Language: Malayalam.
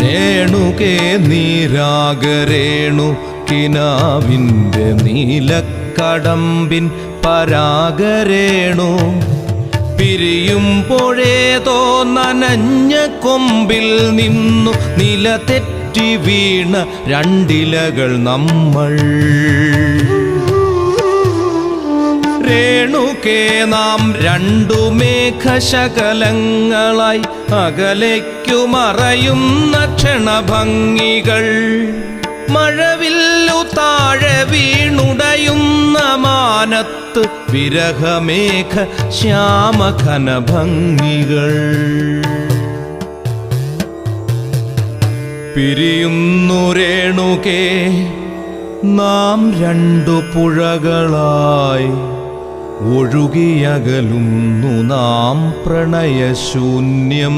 രേണുകേ നീരാഗരേണു കിനാവിൻ്റെ നീലക്കടമ്പിൻ പരാഗരേണു പിരിയുമ്പോഴേതോ നനഞ്ഞ കൊമ്പിൽ നിന്നു നില തെറ്റി വീണ രണ്ടിലകൾ നമ്മൾ. രേണുകേ നാം രണ്ടു മേഘശകലങ്ങളായി അകലേക്കു മറയുന്ന ക്ഷണഭംഗികൾ. മഴവില്ലു താഴെ വീണുടയുന്ന മാനത്ത് വിരഹമേഘ ശ്യാമഘനഭംഗികൾ. പിരിയുന്നു രേണുകേ നാം രണ്ടു പുഴകളായി ഒഴുകിയകലുന്നു നാം പ്രണയശൂന്യം.